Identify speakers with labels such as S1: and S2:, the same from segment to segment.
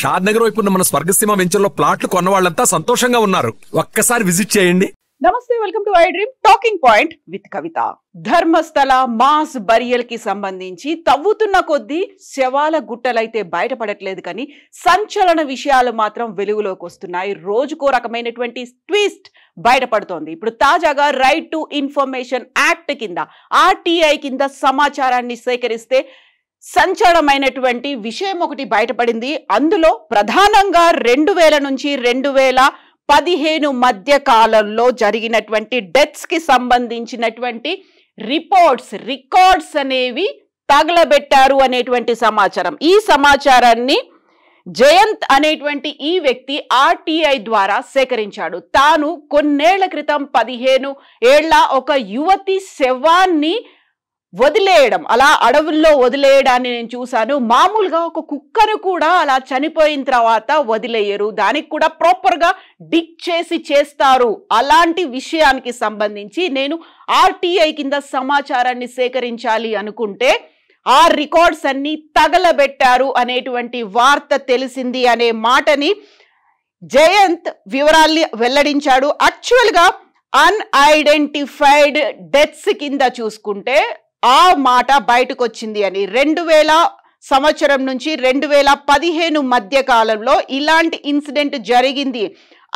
S1: షాద్ నగర్ వైపు ఉన్న మన స్వర్గసీమ వెంచర్ లో ప్లాట్లు కొన్న వాళ్ళంతా సంతోషంగా ఉన్నారు. ఒక్కసారి విజిట్ చేయండి.
S2: నమస్తే, welcome to I dream talking point with Kavitha. Dharmasthala mass burial కి సంబంధించి తవ్వుతున్న కొద్దీ శవాల గుట్టలైతే బయటపడట్లేదు, కానీ సంచలన విషయాలు మాత్రం వెలుగులోకి వస్తున్నాయి. రోజుకో రకమైనటువంటి ట్విస్ట్ బయటపడుతోంది. ఇప్పుడు తాజాగా రైట్ టు ఇన్ఫర్మేషన్ యాక్ట్ కింద ఆర్టీఐ కింద సమాచారాన్ని సేకరిస్తే సంచలనమైనటువంటి విషయం ఒకటి బయటపడింది. అందులో ప్రధానంగా 2000 నుంచి 2015 మధ్య కాలంలో జరిగినటువంటి డెత్స్ కి సంబంధించినటువంటి రికార్డ్స్ అనేవి తగలబెట్టారు అనేటువంటి సమాచారం. ఈ సమాచారాన్ని జయంత్ అనేటువంటి ఈ వ్యక్తి ఆర్టీఐ ద్వారా సేకరించాడు. తాను కొన్నేళ్ల క్రితం 15 ఏళ్ల ఒక యువతి శవాన్ని వదిలేయడం, అలా అడవుల్లో వదిలేయడాన్ని నేను చూశాను. మామూలుగా ఒక కుక్కను కూడా అలా చనిపోయిన తర్వాత వదిలేయరు, దానికి కూడా ప్రాపర్ గా డిగ్ చేసి చేస్తారు. అలాంటి విషయానికి సంబంధించి నేను ఆర్టీఐ కింద సమాచారాన్ని సేకరించాలి అనుకుంటే ఆ రికార్డ్స్ అన్ని తగలబెట్టారు అనేటువంటి వార్త తెలిసింది అనే మాటని జయంత్ వివరాల్ని వెల్లడించాడు. యాక్చువల్ గా అన్ఐడెంటిఫైడ్ డెత్స్ కింద చూసుకుంటే ఆ మాట బయటకు వచ్చింది అని 2000 సంవత్సరం నుంచి 2015 మధ్య కాలంలో ఇలాంటి ఇన్సిడెంట్ జరిగింది.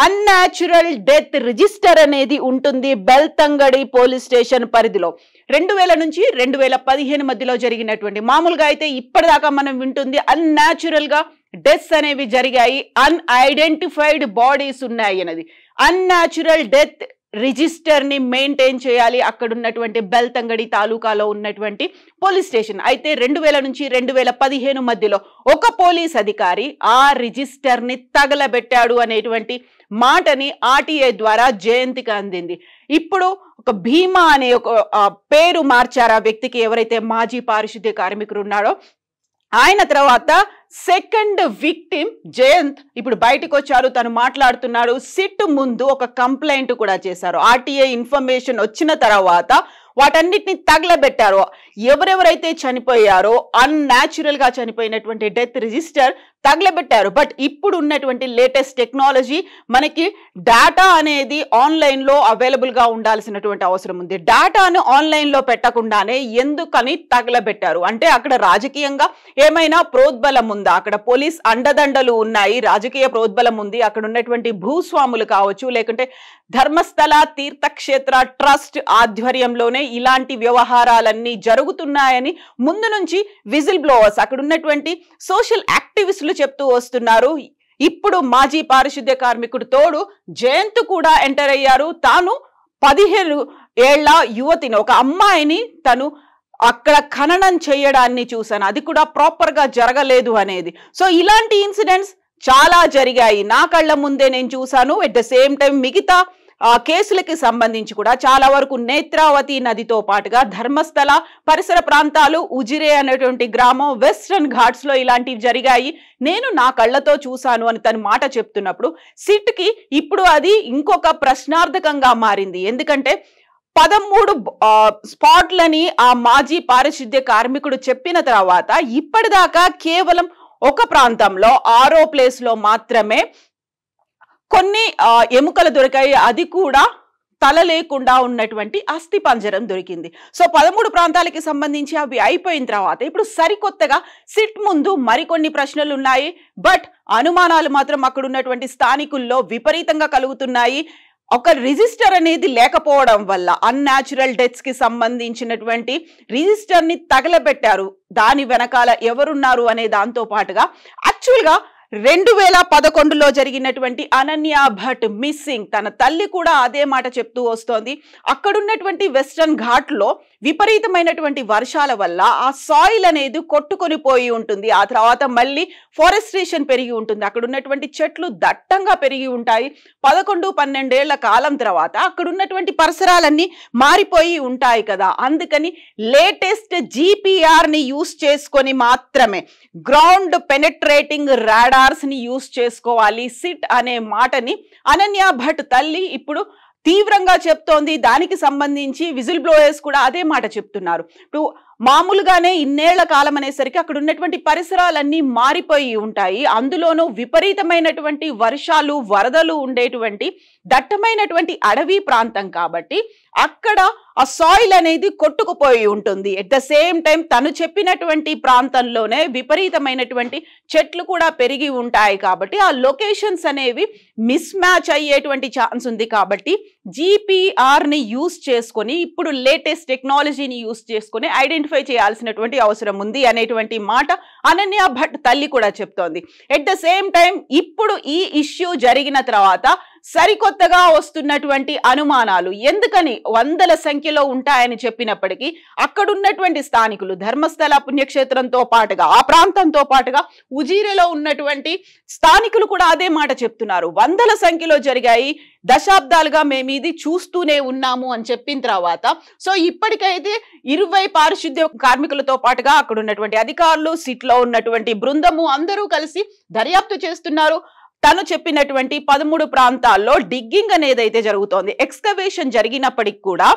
S2: అన్యాచురల్ డెత్ రిజిస్టర్ అనేది ఉంటుంది బెల్తంగడి పోలీస్ స్టేషన్ పరిధిలో. 2000 నుంచి 2015 మధ్యలో జరిగినటువంటి, మామూలుగా అయితే ఇప్పటిదాకా మనం వింటుంది అన్యాచురల్ గా డెత్స్ అనేవి జరిగాయి, అన్ఐడెంటిఫైడ్ బాడీస్ ఉన్నాయి అనేది. అన్యాచురల్ డెత్ రిజిస్టర్ ని మెయింటైన్ చేయాలి అక్కడ ఉన్నటువంటి బెల్తంగడి తాలూకాలో ఉన్నటువంటి పోలీస్ స్టేషన్. అయితే 2000 నుంచి 2015 మధ్యలో ఒక పోలీస్ అధికారి ఆ రిజిస్టర్ ని తగలబెట్టాడు అనేటువంటి మాటని ఆర్టీఐ ద్వారా జయంతికి అందింది. ఇప్పుడు ఒక భీమా అనే ఒక పేరు మార్చారు ఆ వ్యక్తికి, ఎవరైతే మాజీ పారిశుద్ధ్య కార్మికుడు ఉన్నాడో ఆయన. తర్వాత సెకండ్ విక్టిమ్ జయంత్ ఇప్పుడు బయటకు వచ్చారు, తను మాట్లాడుతున్నాడు. సిట్ ముందు ఒక కంప్లైంట్ కూడా చేశారు. ఆర్టీఐ ఇన్ఫర్మేషన్ వచ్చిన తర్వాత వాటన్నిటిని తగలబెట్టారు. ఎవరెవరైతే చనిపోయారో అన్యాచురల్ గా చనిపోయినటువంటి డెత్ రిజిస్టర్ తగలబెట్టారు. బట్ ఇప్పుడు ఉన్నటువంటి లేటెస్ట్ టెక్నాలజీ మనకి డేటా అనేది ఆన్లైన్ లో అవైలబుల్ గా ఉండాల్సినటువంటి అవసరం ఉంది. డేటాను ఆన్లైన్ లో పెట్టకుండానే ఎందుకని తగలబెట్టారు అంటే అక్కడ రాజకీయంగా ఏమైనా ప్రోద్బలం ఉందా, అక్కడ పోలీస్ అండదండలు ఉన్నాయి, రాజకీయ ప్రోద్బలం ఉంది, అక్కడ ఉన్నటువంటి భూస్వాములు కావచ్చు, లేకుంటే ధర్మస్థల తీర్థక్షేత్ర ట్రస్ట్ ఆధ్వర్యంలోనే ఇలాంటి వ్యవహారాలన్నీ జరుగుతున్నాయని ముందు నుంచి విజిల్ బ్లోవర్స్, అక్కడ ఉన్నటువంటి సోషల్ యాక్టివిస్టులు చెప్తూ వస్తున్నారు. ఇప్పుడు మాజీ పారిశుద్ధ్య కార్మికుడు తోడు జయంత్ కూడా ఎంటర్ అయ్యారు. తాను 15 ఏళ్ల యువతిని, ఒక అమ్మాయిని తను అక్కడ ఖననం చేయడాన్ని చూశాను, అది కూడా ప్రాపర్ గా జరగలేదు అనేది. సో ఇలాంటి ఇన్సిడెంట్స్ చాలా జరిగాయి, నా కళ్ళ ముందే నేను చూశాను. ఎట్ ద సేమ్ టైం మిగతా కేసులకి సంబంధించి కూడా చాలా వరకు నేత్రావతి నదితో పాటుగా ధర్మస్థల పరిసర ప్రాంతాలు, ఉజిరే అనేటువంటి గ్రామం, వెస్ట్రన్ ఘాట్స్ లో ఇలాంటివి జరిగాయి, నేను నా కళ్ళతో చూశాను అని తన మాట చెప్తున్నప్పుడు సిట్ కి ఇప్పుడు అది ఇంకొక ప్రశ్నార్థకంగా మారింది. ఎందుకంటే 13 స్పాట్లని ఆ మాజీ పారిశుద్ధ్య కార్మికుడు చెప్పిన తర్వాత ఇప్పటిదాకా కేవలం ఒక ప్రాంతంలో 6వ ప్లేస్ లో మాత్రమే కొన్ని ఎముకలు దొరికాయి, అది కూడా తల లేకుండా ఉన్నటువంటి అస్థి పంజరం దొరికింది. సో 13 ప్రాంతాలకి సంబంధించి అవి అయిపోయిన తర్వాత ఇప్పుడు సరికొత్తగా సిట్ ముందు మరికొన్ని ప్రశ్నలు ఉన్నాయి. బట్ అనుమానాలు మాత్రం అక్కడ ఉన్నటువంటి స్థానికుల్లో విపరీతంగా కలుగుతున్నాయి. ఒక రిజిస్టర్ అనేది లేకపోవడం వల్ల అన్యాచురల్ డెత్స్ కి సంబంధించినటువంటి రిజిస్టర్ ని తగలబెట్టారు. దాని వెనకాల ఎవరున్నారు అనే దాంతో పాటుగా యాక్చువల్ గా 2011లో జరిగినటువంటి అనన్య భట్ మిస్సింగ్, తన తల్లి కూడా అదే మాట చెప్తూ వస్తోంది. అక్కడున్నటువంటి వెస్టర్న్ ఘాట్ లో విపరీతమైనటువంటి వర్షాల వల్ల ఆ సాయిల్ అనేది కొట్టుకొని పోయి ఉంటుంది. ఆ తర్వాత మళ్ళీ ఫారెస్ట్రేషన్ పెరిగి ఉంటుంది, అక్కడ ఉన్నటువంటి చెట్లు దట్టంగా పెరిగి ఉంటాయి. 11-12 ఏళ్ల కాలం తర్వాత అక్కడ ఉన్నటువంటి పరిసరాలన్నీ మారిపోయి ఉంటాయి కదా. అందుకని లేటెస్ట్ జీపీఆర్ ని యూస్ చేసుకొని మాత్రమే, గ్రౌండ్ పెనెట్రేటింగ్ రాడార్స్ ని యూస్ చేసుకోవాలి సిట్ అనే మాటని అనన్య భట్ తల్లి ఇప్పుడు తీవ్రంగా చెప్తోంది. దానికి సంబంధించి విజిల్ బ్లోయర్స్ కూడా అదే మాట చెప్తున్నారు. ఇప్పుడు మామూలుగానే ఇన్నేళ్ల కాలం అనేసరికి అక్కడ ఉన్నటువంటి పరిసరాలన్నీ మారిపోయి ఉంటాయి. అందులోనూ విపరీతమైనటువంటి వర్షాలు, వరదలు ఉండేటువంటి దట్టమైనటువంటి అడవి ప్రాంతం కాబట్టి అక్కడ ఆ సాయిల్ అనేది కొట్టుకుపోయి ఉంటుంది. ఎట్ ద సేమ్ టైం తను చెప్పినటువంటి ప్రాంతంలోనే విపరీతమైనటువంటి చెట్లు కూడా పెరిగి ఉంటాయి కాబట్టి ఆ లొకేషన్స్ అనేవి మిస్ మ్యాచ్ అయ్యేటువంటి ఛాన్స్ ఉంది. కాబట్టి జీపీఆర్ ని యూస్ చేసుకొని, ఇప్పుడు లేటెస్ట్ టెక్నాలజీని యూస్ చేసుకొని ఐడెంటిఫై చేయాల్సినటువంటి అవసరం ఉంది అనేటువంటి మాట అనన్య భట్ తల్లి కూడా చెప్తోంది. ఎట్ ద సేమ్ టైం ఇప్పుడు ఈ ఇష్యూ జరిగిన తర్వాత సరికొత్తగా వస్తున్నటువంటి అనుమానాలు ఎందుకని వందల సంఖ్యలో ఉంటాయని చెప్పినప్పటికీ అక్కడున్నటువంటి స్థానికులు ధర్మస్థల పుణ్యక్షేత్రంతో పాటుగా ఆ ప్రాంతంతో పాటుగా ఉజీరేలో ఉన్నటువంటి స్థానికులు కూడా అదే మాట చెప్తున్నారు. వందల సంఖ్యలో జరిగాయి, దశాబ్దాలుగా మేము ఇది చూస్తూనే ఉన్నాము అని చెప్పిన తర్వాత సో ఇప్పటికైతే 20 పారిశుద్ధ్య కార్మికులతో పాటుగా అక్కడ ఉన్నటువంటి అధికారులు, సిట్లో ఉన్నటువంటి బృందము అందరూ కలిసి దర్యాప్తు చేస్తున్నారు. తను చెప్పినటువంటి 13 ప్రాంతాల్లో డిగ్గింగ్ అనేది అయితే జరుగుతోంది. ఎక్స్కవేషన్ జరిగినప్పటికి కూడా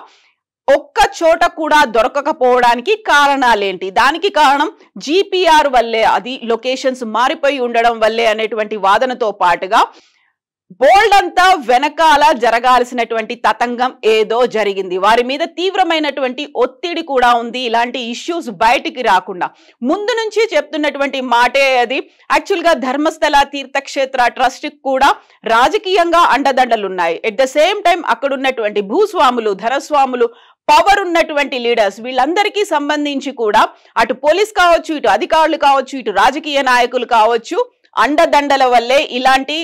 S2: ఒక్క చోట కూడా దొరకకపోవడానికి కారణాలేంటి? దానికి కారణం జీపీఆర్ వల్లే, అది లొకేషన్స్ మారిపోయి ఉండడం వల్లే అనేటువంటి వాదనతో పాటుగా బోల్డ్ అంతా వెనకాల జరగాల్సినటువంటి తతంగం ఏదో జరిగింది. వారి మీద తీవ్రమైనటువంటి ఒత్తిడి కూడా ఉంది. ఇలాంటి ఇష్యూస్ బయటికి రాకుండా ముందు నుంచి చెప్తున్నటువంటి మాటే అది. యాక్చువల్ గా ధర్మస్థల తీర్థక్షేత్ర ట్రస్ట్ కూడా రాజకీయంగా అండదండలున్నాయి. ఎట్ ద సేమ్ టైం అక్కడ ఉన్నటువంటి భూస్వాములు, ధనస్వాములు, పవర్ ఉన్నటువంటి లీడర్స్ వీళ్ళందరికీ సంబంధించి కూడా అటు పోలీస్ కావచ్చు, ఇటు అధికారులు కావచ్చు, ఇటు రాజకీయ నాయకులు కావచ్చు, అండదండల వల్లే ఇలాంటి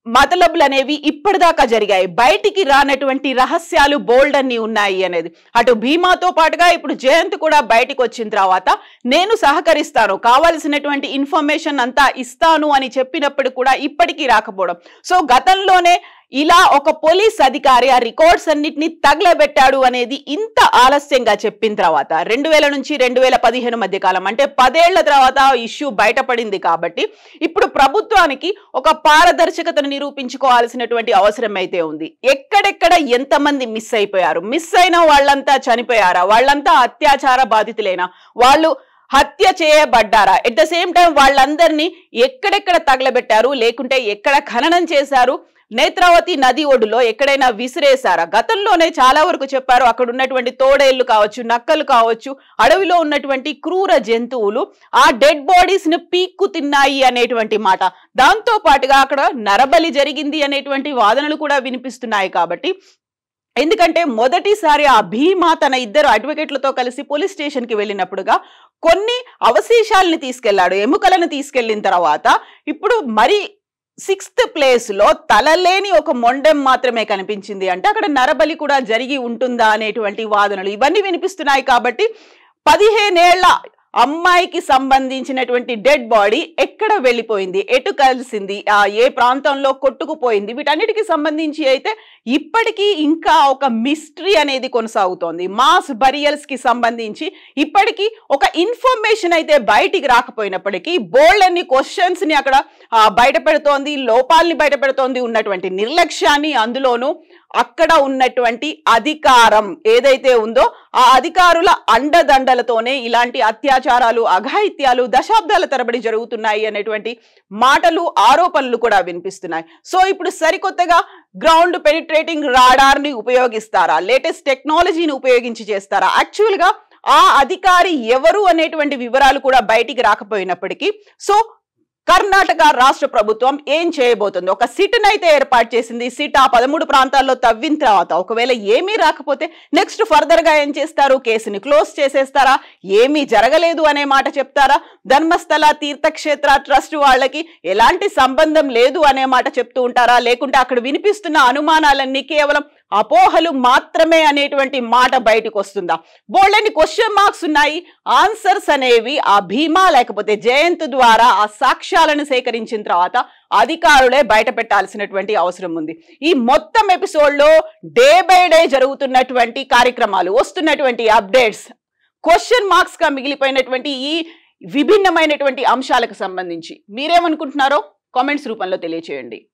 S2: మతలబులు అనేవి ఇప్పటిదాకా జరిగాయి. బయటికి రానటువంటి రహస్యాలు బోల్డ్ అన్ని ఉన్నాయి అనేది. అటు భీమాతో పాటుగా ఇప్పుడు జయంత్ కూడా బయటికి వచ్చిన తర్వాత నేను సహకరిస్తాను, కావాల్సినటువంటి ఇన్ఫర్మేషన్ అంతా ఇస్తాను అని చెప్పినప్పుడు కూడా ఇప్పటికీ రాకపోవడం. సో గతంలోనే ఇలా ఒక పోలీస్ అధికారి ఆ రికార్డ్స్ అన్నిటిని తగలబెట్టాడు అనేది ఇంత ఆలస్యంగా చెప్పిన తర్వాత 2000 నుంచి 2015 మధ్య కాలం అంటే 10 ఏళ్ల తర్వాత ఇష్యూ బయటపడింది. కాబట్టి ఇప్పుడు ప్రభుత్వానికి ఒక పారదర్శకతను నిరూపించుకోవాల్సినటువంటి అవసరం అయితే ఉంది. ఎక్కడెక్కడ ఎంతమంది మిస్ అయిపోయారు? మిస్ అయిన వాళ్ళంతా చనిపోయారా? వాళ్ళంతా అత్యాచార బాధితులేనా? వాళ్ళు హత్య చేయబడ్డారా? ఎట్ ద సేమ్ టైం వాళ్ళందరినీ ఎక్కడెక్కడ తగలబెట్టారు, లేకుంటే ఎక్కడ ఖననం చేశారు? నేత్రావతి నది ఒడ్డులో ఎక్కడైనా విసిరేశారా? గతంలోనే చాలా వరకు చెప్పారు. అక్కడ ఉన్నటువంటి తోడేళ్లు కావచ్చు, నక్కలు కావచ్చు, అడవిలో ఉన్నటువంటి క్రూర జంతువులు ఆ డెడ్ బాడీస్ ని పీక్కు తిన్నాయి అనేటువంటి మాట. దాంతో పాటుగా అక్కడ నరబలి జరిగింది అనేటువంటి వాదనలు కూడా వినిపిస్తున్నాయి. కాబట్టి ఎందుకంటే మొదటిసారి ఆ భీమా తన 2 అడ్వకేట్లతో కలిసి పోలీస్ స్టేషన్ కి వెళ్ళినప్పుడుగా కొన్ని అవశేషాలని తీసుకెళ్లాడు, ఎముకలను తీసుకెళ్లిన తర్వాత ఇప్పుడు మరి 6th ప్లేస్ లో తలలేని ఒక మొండెం మాత్రమే కనిపించింది. అంటే అక్కడ నరబలి కూడా జరిగి ఉంటుందా అనేటువంటి వాదనలు ఇవన్నీ వినిపిస్తున్నాయి. కాబట్టి 15 ఏళ్ల అమ్మాయికి సంబంధించినటువంటి డెడ్ బాడీ ఎక్కడ వెళ్ళిపోయింది, ఎటు కలిసింది, ఏ ప్రాంతంలో కొట్టుకుపోయింది, వీటన్నిటికి సంబంధించి అయితే ఇప్పటికీ ఇంకా ఒక మిస్టరీ అనేది కొనసాగుతోంది. మాస్ బరియల్స్ కి సంబంధించి ఇప్పటికీ ఒక ఇన్ఫర్మేషన్ అయితే బయటికి రాకపోయినప్పటికీ బోల్డ్ అన్ని క్వశ్చన్స్ ని అక్కడ బయట పెడుతోంది, లోపాలని బయట పెడుతోంది, ఉన్నటువంటి నిర్లక్ష్యాన్ని, అందులోనూ అక్కడ ఉన్నటువంటి అధికారం ఏదైతే ఉందో ఆ అధికారుల అండదండలతోనే ఇలాంటి అత్యాచారాలు, అఘాయిత్యాలు దశాబ్దాల తరబడి జరుగుతున్నాయి అనేటువంటి మాటలు, ఆరోపణలు కూడా వినిపిస్తున్నాయి. సో ఇప్పుడు సరికొత్తగా గ్రౌండ్ పెనిట్రేటింగ్ రాడార్ ని ఉపయోగిస్తారా, లేటెస్ట్ టెక్నాలజీని ఉపయోగించి చేస్తారా? యాక్చువల్ గా ఆ అధికారి ఎవరు అనేటువంటి వివరాలు కూడా బయటికి రాకపోయినప్పటికీ సో కర్ణాటక రాష్ట్ర ప్రభుత్వం ఏం చేయబోతుంది? ఒక సిట్ను అయితే ఏర్పాటు చేసింది. సిట్ ఆ 13 ప్రాంతాల్లో తవ్విన తర్వాత ఒకవేళ ఏమీ రాకపోతే నెక్స్ట్ ఫర్దర్ గా ఏం చేస్తారు? కేసుని క్లోజ్ చేసేస్తారా? ఏమీ జరగలేదు అనే మాట చెప్తారా? ధర్మస్థల తీర్థక్షేత్ర ట్రస్ట్ వాళ్ళకి ఎలాంటి సంబంధం లేదు అనే మాట చెప్తూ ఉంటారా? లేకుంటే అక్కడ వినిపిస్తున్న అనుమానాలన్నీ కేవలం అపోహలు మాత్రమే అనేటువంటి మాట బయటకు వస్తుందా? బోల్డని క్వశ్చన్ మార్క్స్ ఉన్నాయి. ఆన్సర్స్ అనేవి ఆ భీమా లేకపోతే జయంత్ ద్వారా ఆ సాక్ష్యాలను సేకరించిన తర్వాత అధికారులే బయట పెట్టాల్సినటువంటి అవసరం ఉంది. ఈ మొత్తం ఎపిసోడ్ లో డే బై డే జరుగుతున్నటువంటి కార్యక్రమాలు, వస్తున్నటువంటి అప్డేట్స్, క్వశ్చన్ మార్క్స్ గా మిగిలిపోయినటువంటి ఈ విభిన్నమైనటువంటి అంశాలకు సంబంధించి మీరేమనుకుంటున్నారో కామెంట్స్ రూపంలో తెలియచేయండి.